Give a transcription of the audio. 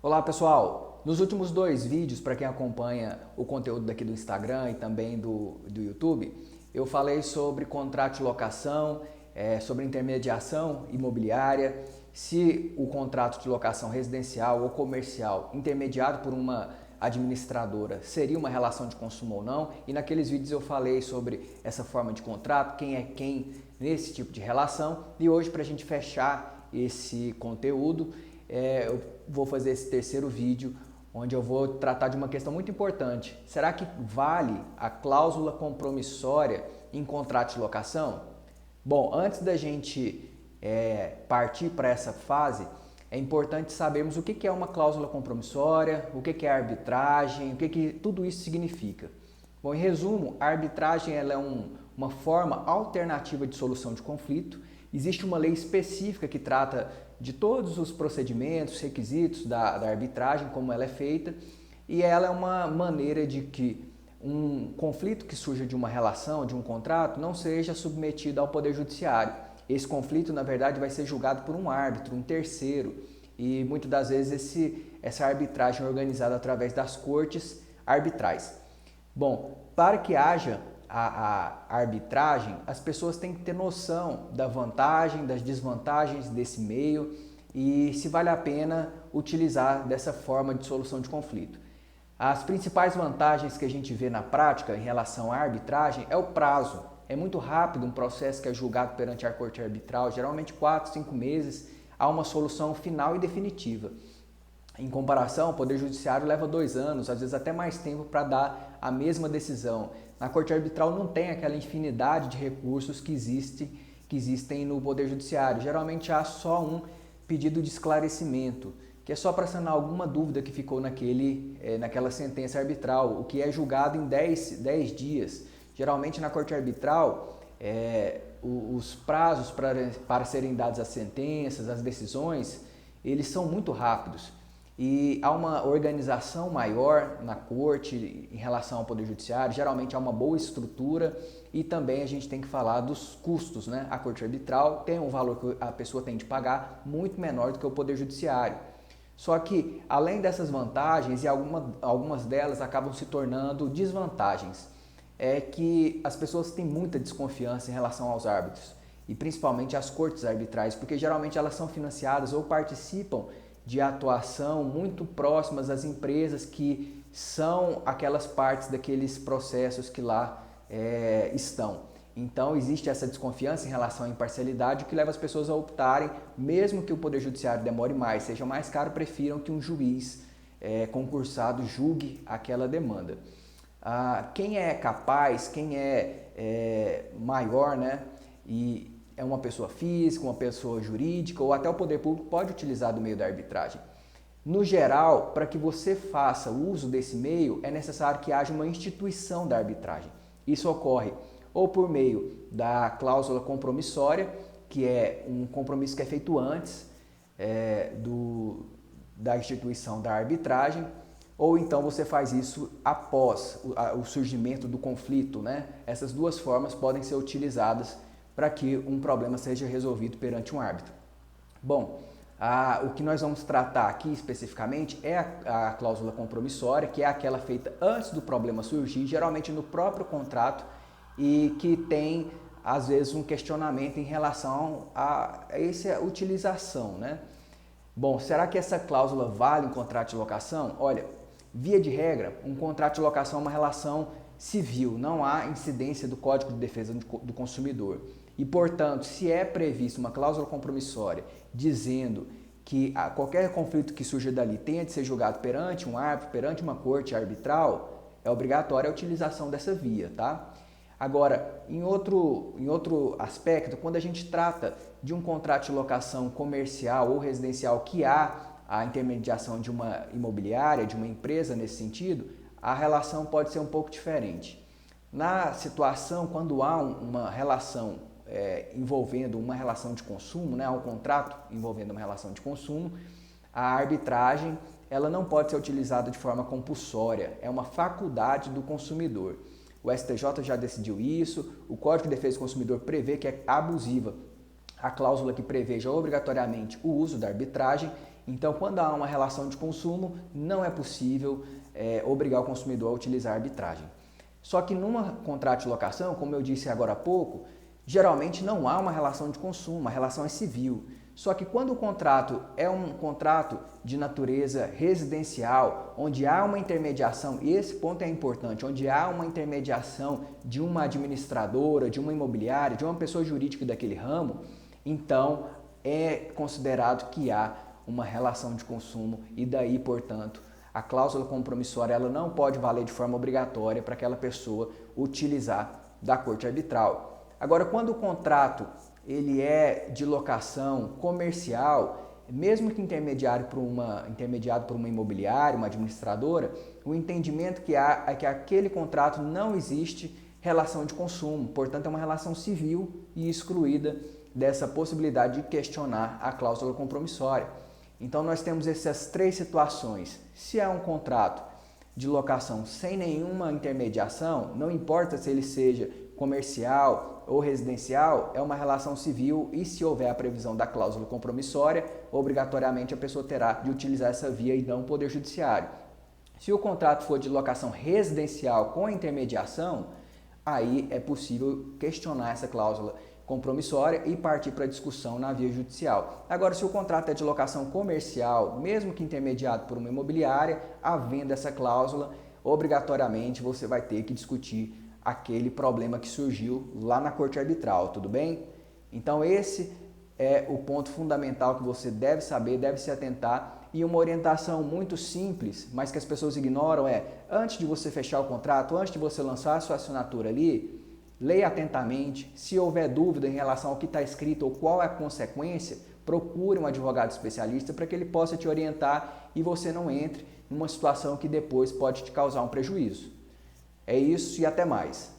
Olá pessoal, nos últimos dois vídeos, para quem acompanha o conteúdo daqui do Instagram e também do YouTube, eu falei sobre contrato de locação, sobre intermediação imobiliária, se o contrato de locação residencial ou comercial intermediado por uma administradora seria uma relação de consumo ou não, e naqueles vídeos eu falei sobre essa forma de contrato, quem é quem nesse tipo de relação, e hoje para a gente fechar esse conteúdo, eu vou fazer esse terceiro vídeo onde eu vou tratar de uma questão muito importante. Será que vale a cláusula compromissória em contrato de locação? Bom, antes da gente partir para essa fase, é importante sabermos o que é uma cláusula compromissória, o que é arbitragem, o que tudo isso significa. Bom, em resumo, a arbitragem ela é uma forma alternativa de solução de conflito. Existe uma lei específica que trata de todos os procedimentos, requisitos da arbitragem, como ela é feita, e ela é uma maneira de que um conflito que surja de uma relação, de um contrato, não seja submetido ao Poder Judiciário. Esse conflito, na verdade, vai ser julgado por um árbitro, um terceiro, e muitas das vezes essa arbitragem é organizada através das cortes arbitrais. Bom, para que haja a arbitragem, as pessoas têm que ter noção da vantagem, das desvantagens desse meio e se vale a pena utilizar dessa forma de solução de conflito. As principais vantagens que a gente vê na prática em relação à arbitragem é o prazo. É muito rápido um processo que é julgado perante a corte arbitral, geralmente 4, 5 meses, há uma solução final e definitiva. Em comparação, o Poder Judiciário leva 2 anos, às vezes até mais tempo para dar a mesma decisão. Na Corte Arbitral não tem aquela infinidade de recursos que existem no Poder Judiciário. Geralmente há só um pedido de esclarecimento, que é só para sanar alguma dúvida que ficou naquela sentença arbitral, o que é julgado em 10 dias. Geralmente na Corte Arbitral, os prazos para serem dadas as sentenças, as decisões, eles são muito rápidos. E há uma organização maior na corte em relação ao Poder Judiciário, geralmente há uma boa estrutura e também a gente tem que falar dos custos, né? A corte arbitral tem um valor que a pessoa tem de pagar muito menor do que o Poder Judiciário. Só que, além dessas vantagens, e algumas delas acabam se tornando desvantagens, é que as pessoas têm muita desconfiança em relação aos árbitros e principalmente às cortes arbitrais, porque geralmente elas são financiadas ou participam de atuação muito próximas às empresas que são aquelas partes daqueles processos que lá estão. Então existe essa desconfiança em relação à imparcialidade, o que leva as pessoas a optarem, mesmo que o Poder Judiciário demore mais, seja mais caro, prefiram que um juiz concursado julgue aquela demanda. Quem é capaz, quem é maior, né, e é uma pessoa física, uma pessoa jurídica ou até o poder público pode utilizar do meio da arbitragem. No geral, para que você faça uso desse meio, é necessário que haja uma instituição da arbitragem. Isso ocorre ou por meio da cláusula compromissória, que é um compromisso que é feito antes da instituição da arbitragem, ou então você faz isso após o surgimento do conflito, né? Essas duas formas podem ser utilizadas para que um problema seja resolvido perante um árbitro. Bom, o que nós vamos tratar aqui especificamente é a cláusula compromissória, que é aquela feita antes do problema surgir, geralmente no próprio contrato, e que tem, às vezes, um questionamento em relação a essa utilização, né? Bom, será que essa cláusula vale em contrato de locação? Olha, via de regra, um contrato de locação é uma relação civil, não há incidência do Código de Defesa do Consumidor. E, portanto, se é prevista uma cláusula compromissória dizendo que qualquer conflito que surja dali tenha de ser julgado perante um árbitro, perante uma corte arbitral, é obrigatória a utilização dessa via, tá? Agora, em outro aspecto, quando a gente trata de um contrato de locação comercial ou residencial que há a intermediação de uma imobiliária, de uma empresa nesse sentido, a relação pode ser um pouco diferente. Na situação, quando há uma relação envolvendo uma relação de consumo, né, um contrato envolvendo uma relação de consumo, a arbitragem ela não pode ser utilizada de forma compulsória, é uma faculdade do consumidor. O STJ já decidiu isso, o Código de Defesa do Consumidor prevê que é abusiva a cláusula que preveja obrigatoriamente o uso da arbitragem Então, quando há uma relação de consumo, não é possível obrigar o consumidor a utilizar a arbitragem. Só que numa contrato de locação, como eu disse agora há pouco, geralmente não há uma relação de consumo, a relação é civil. Só que quando o contrato é um contrato de natureza residencial, onde há uma intermediação, e esse ponto é importante, onde há uma intermediação de uma administradora, de uma imobiliária, de uma pessoa jurídica daquele ramo, então é considerado que há uma relação de consumo e daí, portanto, a cláusula compromissória ela não pode valer de forma obrigatória para aquela pessoa utilizar da corte arbitral. Agora, quando o contrato ele é de locação comercial, mesmo que intermediado por uma imobiliária, uma administradora, o entendimento que há é que aquele contrato não existe relação de consumo, portanto é uma relação civil e excluída dessa possibilidade de questionar a cláusula compromissória. Então nós temos essas três situações. Se é um contrato de locação sem nenhuma intermediação, não importa se ele seja comercial ou residencial, é uma relação civil e se houver a previsão da cláusula compromissória, obrigatoriamente a pessoa terá de utilizar essa via e não o Poder Judiciário. Se o contrato for de locação residencial com intermediação, aí é possível questionar essa cláusula compromissória e partir para a discussão na via judicial. Agora, se o contrato é de locação comercial, mesmo que intermediado por uma imobiliária, havendo essa cláusula, obrigatoriamente você vai ter que discutir aquele problema que surgiu lá na corte arbitral, tudo bem? Então esse é o ponto fundamental que você deve saber, deve se atentar. E uma orientação muito simples, mas que as pessoas ignoram é, antes de você fechar o contrato, antes de você lançar a sua assinatura ali, leia atentamente. Se houver dúvida em relação ao que está escrito ou qual é a consequência, procure um advogado especialista para que ele possa te orientar e você não entre numa situação que depois pode te causar um prejuízo. É isso e até mais.